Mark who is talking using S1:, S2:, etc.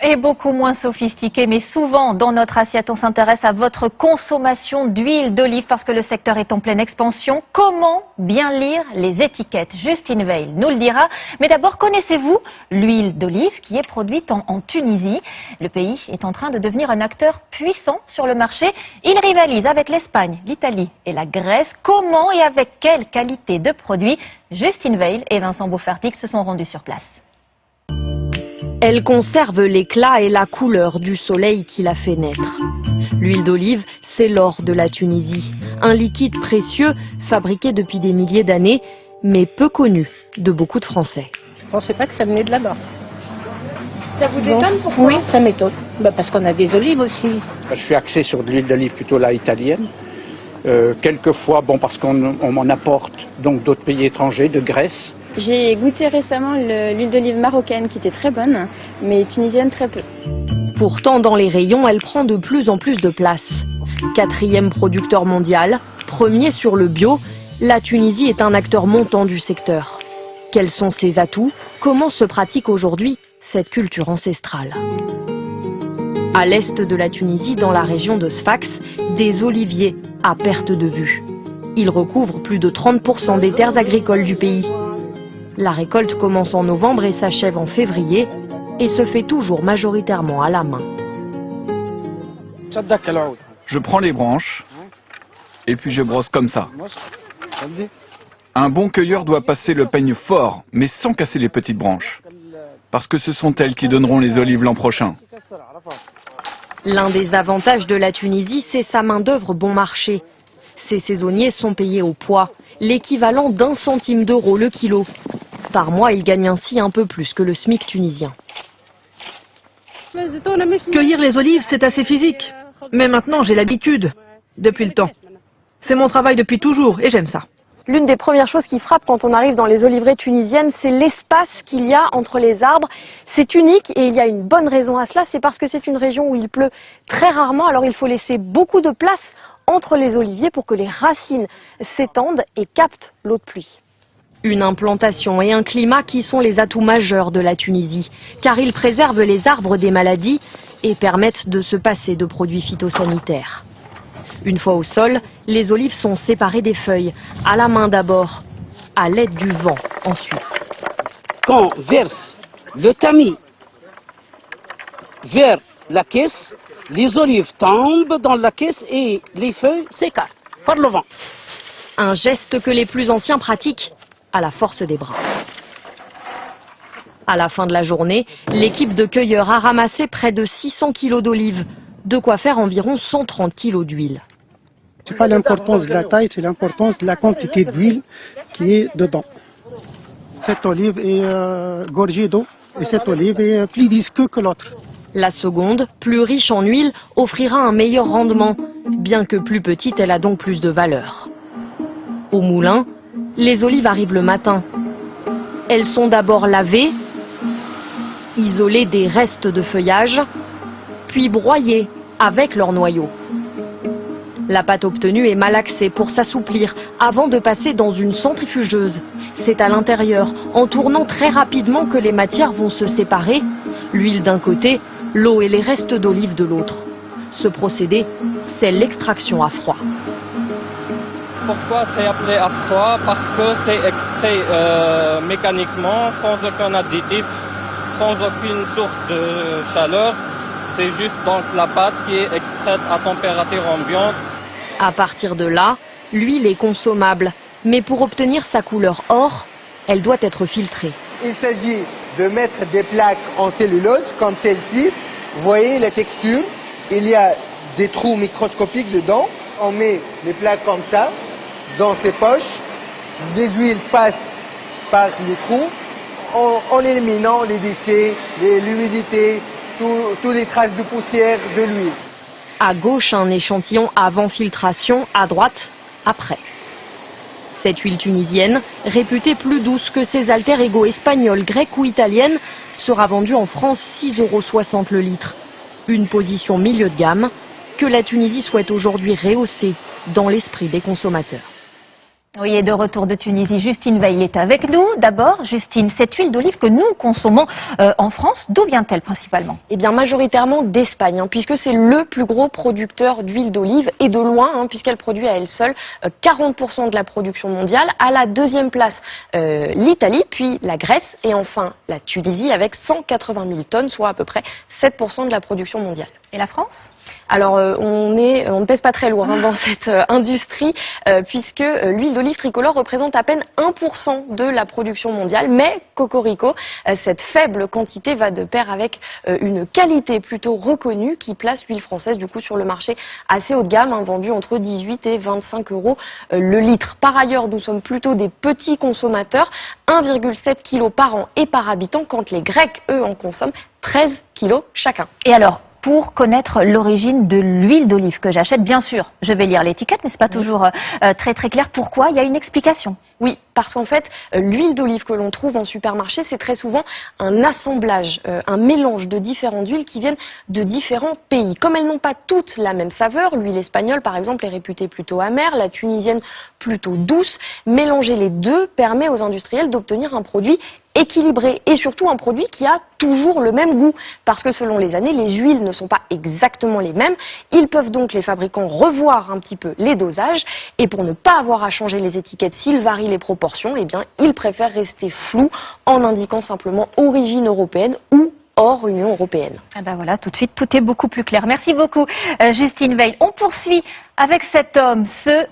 S1: Et beaucoup moins sophistiqué, mais souvent dans notre assiette, on s'intéresse à votre consommation d'huile d'olive parce que le secteur est en pleine expansion. Comment bien lire les étiquettes? Justine Veil nous le dira. Mais d'abord, connaissez-vous l'huile d'olive qui est produite en Tunisie? Le pays est en train de devenir un acteur puissant sur le marché. Il rivalise avec l'Espagne, l'Italie et la Grèce. Comment et avec quelle qualité de produits? Justine Veil et Vincent Beaufartix se sont rendus sur place.
S2: Elle conserve l'éclat et la couleur du soleil qui l'a fait naître. L'huile d'olive, c'est l'or de la Tunisie. Un liquide précieux fabriqué depuis des milliers d'années, mais peu connu de beaucoup de Français.
S3: Je ne pensais pas que ça venait de là-bas.
S4: Ça vous étonne? Pourquoi?
S3: Oui, ça m'étonne. Parce qu'on a des olives aussi.
S5: Je suis axé sur de l'huile d'olive plutôt la italienne. Quelquefois, parce qu'on m'en apporte donc d'autres pays étrangers, de Grèce.
S4: J'ai goûté récemment l'huile d'olive marocaine qui était très bonne, mais tunisienne très peu.
S2: Pourtant, dans les rayons, elle prend de plus en plus de place. 4e producteur mondial, 1er sur le bio, la Tunisie est un acteur montant du secteur. Quels sont ses atouts? Comment se pratique aujourd'hui cette culture ancestrale? À l'est de la Tunisie, dans la région de Sfax, des oliviers à perte de vue. Ils recouvrent plus de 30% des terres agricoles du pays. La récolte commence en novembre et s'achève en février et se fait toujours majoritairement à la main.
S6: Je prends les branches et puis je brosse comme ça. Un bon cueilleur doit passer le peigne fort, mais sans casser les petites branches. Parce que ce sont elles qui donneront les olives l'an prochain.
S2: L'un des avantages de la Tunisie, c'est sa main-d'œuvre bon marché. Ces saisonniers sont payés au poids, l'équivalent d'1 centime d'euro le kilo. Par mois, ils gagnent ainsi un peu plus que le SMIC tunisien.
S7: Cueillir les olives, c'est assez physique. Mais maintenant, j'ai l'habitude, depuis le temps. C'est mon travail depuis toujours et j'aime ça.
S8: L'une des premières choses qui frappe quand on arrive dans les oliveries tunisiennes, c'est l'espace qu'il y a entre les arbres. C'est unique et il y a une bonne raison à cela, c'est parce que c'est une région où il pleut très rarement, alors il faut laisser beaucoup de place entre les oliviers pour que les racines s'étendent et captent l'eau de pluie.
S2: Une implantation et un climat qui sont les atouts majeurs de la Tunisie, car ils préservent les arbres des maladies et permettent de se passer de produits phytosanitaires. Une fois au sol, les olives sont séparées des feuilles, à la main d'abord, à l'aide du vent ensuite.
S9: Quand on verse le tamis vers la caisse, les olives tombent dans la caisse et les feuilles s'écartent par le vent.
S2: Un geste que les plus anciens pratiquent à la force des bras. À la fin de la journée, l'équipe de cueilleurs a ramassé près de 600 kg d'olives, de quoi faire environ 130 kg d'huile.
S10: Ce n'est pas l'importance de la taille, c'est l'importance de la quantité d'huile qui est dedans. Cette olive est gorgée d'eau et cette olive est plus visqueuse que l'autre.
S2: La seconde, plus riche en huile, offrira un meilleur rendement. Bien que plus petite, elle a donc plus de valeur. Au moulin, les olives arrivent le matin. Elles sont d'abord lavées, isolées des restes de feuillage, puis broyées avec leur noyau. La pâte obtenue est malaxée pour s'assouplir avant de passer dans une centrifugeuse. C'est à l'intérieur, en tournant très rapidement, que les matières vont se séparer, l'huile d'un côté, l'eau et les restes d'olive de l'autre. Ce procédé, c'est l'extraction à froid.
S11: Pourquoi c'est appelé à froid? Parce que c'est extrait mécaniquement, sans aucun additif, sans aucune source de chaleur. C'est juste donc la pâte qui est extraite à température ambiante.
S2: À partir de là, l'huile est consommable. Mais pour obtenir sa couleur or, elle doit être filtrée.
S12: Il s'agit de mettre des plaques en cellulose comme celle-ci. Vous voyez la texture, il y a des trous microscopiques dedans. On met les plaques comme ça dans ces poches. Les huiles passent par les trous en éliminant les déchets, l'humidité, toutes les traces de poussière de l'huile.
S2: À gauche, un échantillon avant filtration, à droite, après. Cette huile tunisienne, réputée plus douce que ses alter-ego espagnoles, grecques ou italiennes, sera vendue en France 6,60 € le litre. Une position milieu de gamme que la Tunisie souhaite aujourd'hui rehausser dans l'esprit des consommateurs.
S1: Oui, et de retour de Tunisie, Justine Veil est avec nous. D'abord, Justine, cette huile d'olive que nous consommons en France, d'où vient-elle principalement?
S8: Eh bien, majoritairement d'Espagne, puisque c'est le plus gros producteur d'huile d'olive, et de loin, puisqu'elle produit à elle seule 40% de la production mondiale. À la deuxième place, l'Italie, puis la Grèce, et enfin la Tunisie, avec 180 000 tonnes, soit à peu près 7% de la production mondiale.
S1: Et la France?
S8: Alors, on ne pèse pas très lourd dans cette industrie, puisque l'huile d'olive tricolore représente à peine 1% de la production mondiale. Mais, cocorico, cette faible quantité va de pair avec une qualité plutôt reconnue qui place l'huile française du coup sur le marché assez haut de gamme, vendue entre 18 et 25 euros le litre. Par ailleurs, nous sommes plutôt des petits consommateurs, 1,7 kg par an et par habitant, quand les Grecs, eux, en consomment 13 kg chacun.
S1: Et alors, pour connaître l'origine de l'huile d'olive que j'achète, bien sûr, je vais lire l'étiquette, mais c'est pas toujours très clair. Pourquoi? Il y a une explication.
S8: Oui, parce qu'en fait, l'huile d'olive que l'on trouve en supermarché, c'est très souvent un assemblage, un mélange de différentes huiles qui viennent de différents pays. Comme elles n'ont pas toutes la même saveur, l'huile espagnole, par exemple, est réputée plutôt amère, la tunisienne plutôt douce. Mélanger les deux permet aux industriels d'obtenir un produit équilibré et surtout un produit qui a toujours le même goût. Parce que selon les années, les huiles ne sont pas exactement les mêmes. Ils peuvent donc, les fabricants, revoir un petit peu les dosages. Et pour ne pas avoir à changer les étiquettes s'ils varient les proportions, eh bien, ils préfèrent rester flous en indiquant simplement origine européenne ou hors Union européenne.
S1: Ah ben voilà, tout de suite, tout est beaucoup plus clair. Merci beaucoup, Justine Veil. On poursuit avec cet homme, ce